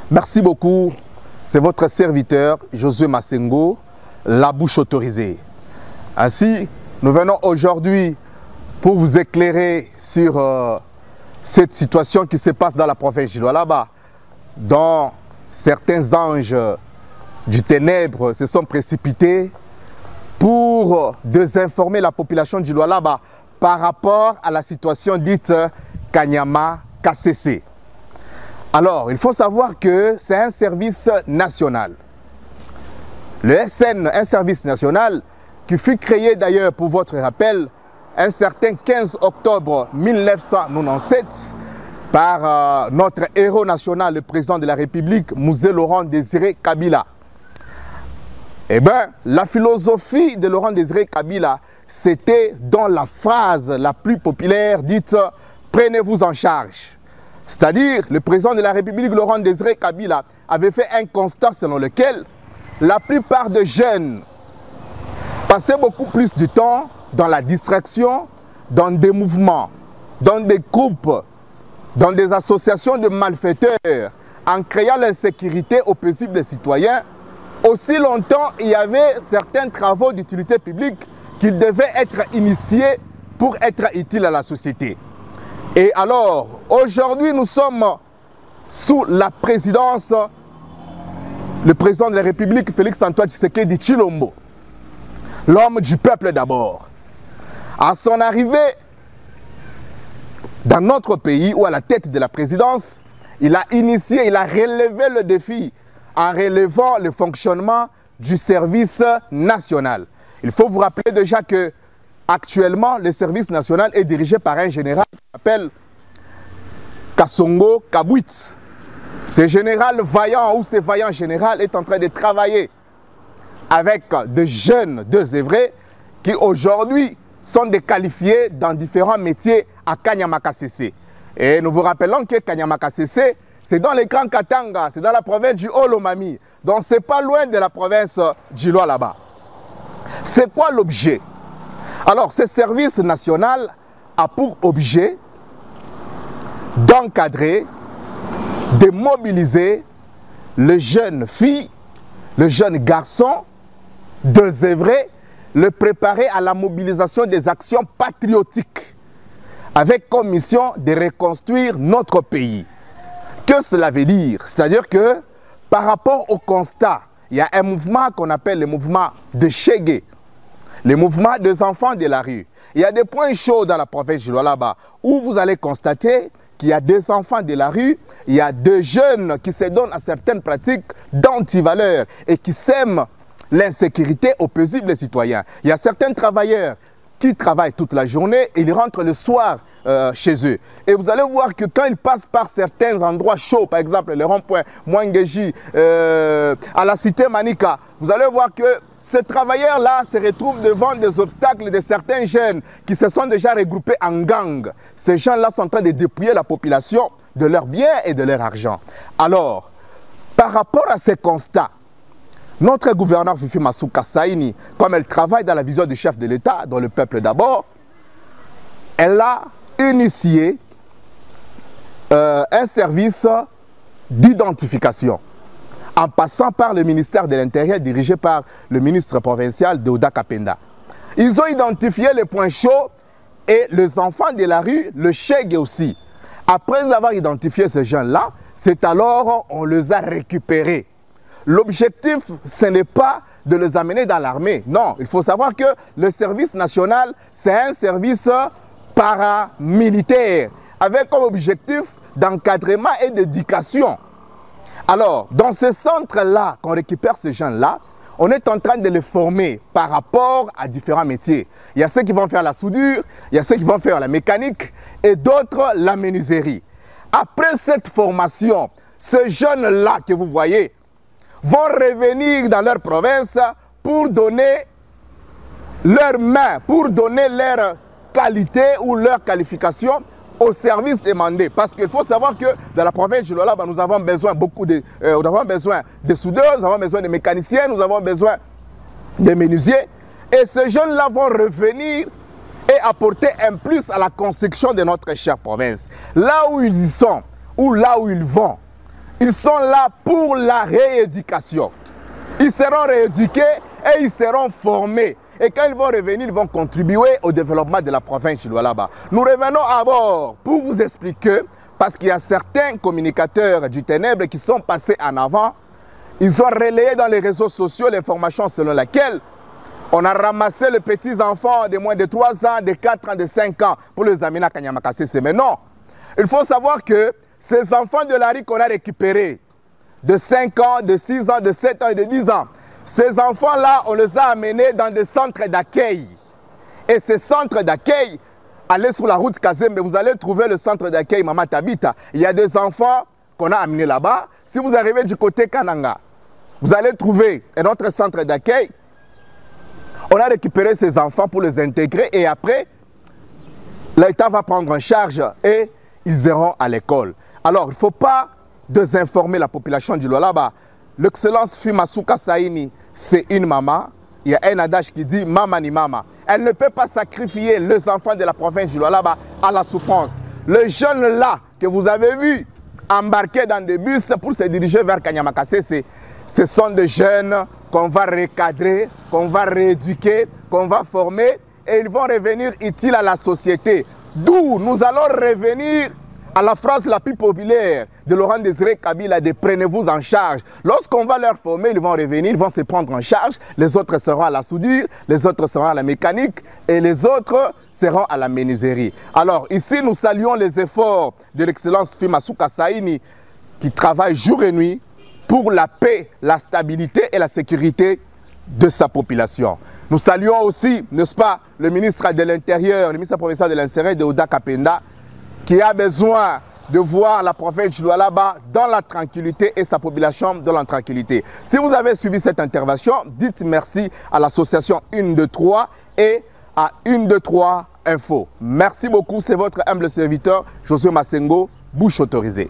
Merci beaucoup. C'est votre serviteur Josué Massengo, la bouche autorisée. Ainsi, nous venons aujourd'hui pour vous éclairer sur cette situation qui se passe dans la province de Lualaba, dont certains anges du ténèbre se sont précipités pour désinformer la population du Lualaba par rapport à la situation dite Kanyama KCC. Alors, il faut savoir que c'est un service national. Le SN, un service national qui fut créé d'ailleurs, pour votre rappel, un certain 15 octobre 1997 par notre héros national, le président de la République, Mouzé Laurent Désiré Kabila. Eh bien, la philosophie de Laurent Désiré Kabila, c'était dans la phrase la plus populaire dite « Prenez-vous en charge ». C'est-à-dire, le président de la République, Laurent Désiré Kabila, avait fait un constat selon lequel la plupart des jeunes passaient beaucoup plus de temps dans la distraction, dans des mouvements, dans des groupes, dans des associations de malfaiteurs, en créant l'insécurité aux paisibles citoyens. Aussi longtemps, il y avait certains travaux d'utilité publique qui devaient être initiés pour être utiles à la société. Et alors, aujourd'hui, nous sommes sous la présidence, le président de la République, Félix-Antoine Tshisekedi Tshilombo, l'homme du peuple d'abord. À son arrivée dans notre pays, ou à la tête de la présidence, il a initié, il a relevé le défi en relevant le fonctionnement du service national. Il faut vous rappeler déjà que actuellement, le service national est dirigé par un général qui s'appelle Kassongo Kabwit. Ce général vaillant ou ce vaillant général est en train de travailler avec de jeunes désœuvrés qui aujourd'hui sont déqualifiés dans différents métiers à Kanyama KCC. Et nous vous rappelons que Kanyama KCC, c'est dans les Grands Katanga, c'est dans la province du Haut-Lomami. Donc c'est pas loin de la province du Lualaba. C'est quoi l'objet? Alors, ce service national a pour objet d'encadrer, de mobiliser le jeune fille, le jeune garçon, d'œuvrer, le préparer à la mobilisation des actions patriotiques, avec comme mission de reconstruire notre pays. Que cela veut dire? C'est-à-dire que par rapport au constat, il y a un mouvement qu'on appelle le mouvement de Chegué, le mouvement des enfants de la rue. Il y a des points chauds dans la province de Lualaba où vous allez constater qu'il y a des enfants de la rue, il y a des jeunes qui se donnent à certaines pratiques d'antivaleurs et qui sèment l'insécurité aux paisibles citoyens. Il y a certains travailleurs qui travaillent toute la journée et ils rentrent le soir chez eux. Et vous allez voir que quand ils passent par certains endroits chauds, par exemple le rond-point Mwangeji, à la cité Manika, vous allez voir que ces travailleurs-là se retrouvent devant des obstacles de certains jeunes qui se sont déjà regroupés en gang. Ces gens-là sont en train de dépouiller la population de leurs biens et de leur argent. Alors, par rapport à ces constats, notre gouverneur Fifi Masuka Saini, comme elle travaille dans la vision du chef de l'État, dans le peuple d'abord, elle a initié un service d'identification en passant par le ministère de l'Intérieur dirigé par le ministre provincial Deoda Kapenda. Ils ont identifié les points chauds et les enfants de la rue, le Chegué aussi. Après avoir identifié ces gens-là, c'est alors qu'on les a récupérés. L'objectif, ce n'est pas de les amener dans l'armée. Non, il faut savoir que le service national, c'est un service paramilitaire avec comme objectif d'encadrement et d'éducation. Alors, dans ce centre-là, qu'on récupère ces gens-là, on est en train de les former par rapport à différents métiers. Il y a ceux qui vont faire la soudure, il y a ceux qui vont faire la mécanique et d'autres la menuiserie. Après cette formation, ces jeunes-là que vous voyez, vont revenir dans leur province pour donner leurs mains, pour donner leur qualité ou leur qualification au service demandé. Parce qu'il faut savoir que dans la province de Lualaba, nous avons besoin nous avons besoin de soudeurs, nous avons besoin de mécaniciens, nous avons besoin de menuisiers. Et ces jeunes-là vont revenir et apporter un plus à la construction de notre chère province. Là où ils y sont, ou là où ils vont, ils sont là pour la rééducation. Ils seront rééduqués et ils seront formés. Et quand ils vont revenir, ils vont contribuer au développement de la province de Lualaba. Nous revenons à bord pour vous expliquer, parce qu'il y a certains communicateurs du ténèbre qui sont passés en avant. Ils ont relayé dans les réseaux sociaux l'information selon laquelle on a ramassé les petits enfants de moins de 3 ans, de 4 ans, de 5 ans pour les amener à Kanyamakasese. Mais non, il faut savoir que ces enfants de la rue qu'on a récupérés, de 5 ans, de 6 ans, de 7 ans et de 10 ans, ces enfants-là, on les a amenés dans des centres d'accueil. Et ces centres d'accueil, allez sur la route Kazembe, vous allez trouver le centre d'accueil Mama Tabita. Il y a des enfants qu'on a amenés là-bas. Si vous arrivez du côté Kananga, vous allez trouver un autre centre d'accueil. On a récupéré ces enfants pour les intégrer et après, l'État va prendre en charge et ils iront à l'école. Alors, il ne faut pas désinformer la population du Lualaba. L'excellence Fimasuka Saini, c'est une maman. Il y a un adage qui dit « Maman ni maman ». Elle ne peut pas sacrifier les enfants de la province du Lualaba à la souffrance. Les jeunes là que vous avez vus embarqués dans des bus pour se diriger vers Kanyamakasese, ce sont des jeunes qu'on va recadrer, qu'on va rééduquer, qu'on va former et ils vont revenir utiles à la société. D'où nous allons revenir à la phrase la plus populaire de Laurent Désiré Kabila de « prenez-vous en charge ». Lorsqu'on va leur former, ils vont revenir, ils vont se prendre en charge. Les autres seront à la soudure, les autres seront à la mécanique et les autres seront à la menuiserie. Alors ici, nous saluons les efforts de l'excellence Fimasuka Saini qui travaille jour et nuit pour la paix, la stabilité et la sécurité de sa population. Nous saluons aussi, n'est-ce pas, le ministre de l'Intérieur, le ministre provincial de l'Intérieur de Oda Kapenda, qui a besoin de voir la province du Lualaba dans la tranquillité et sa population dans la tranquillité. Si vous avez suivi cette intervention, dites merci à l'association 123 et à 123 Info. Merci beaucoup, c'est votre humble serviteur, Josué Massengo, bouche autorisée.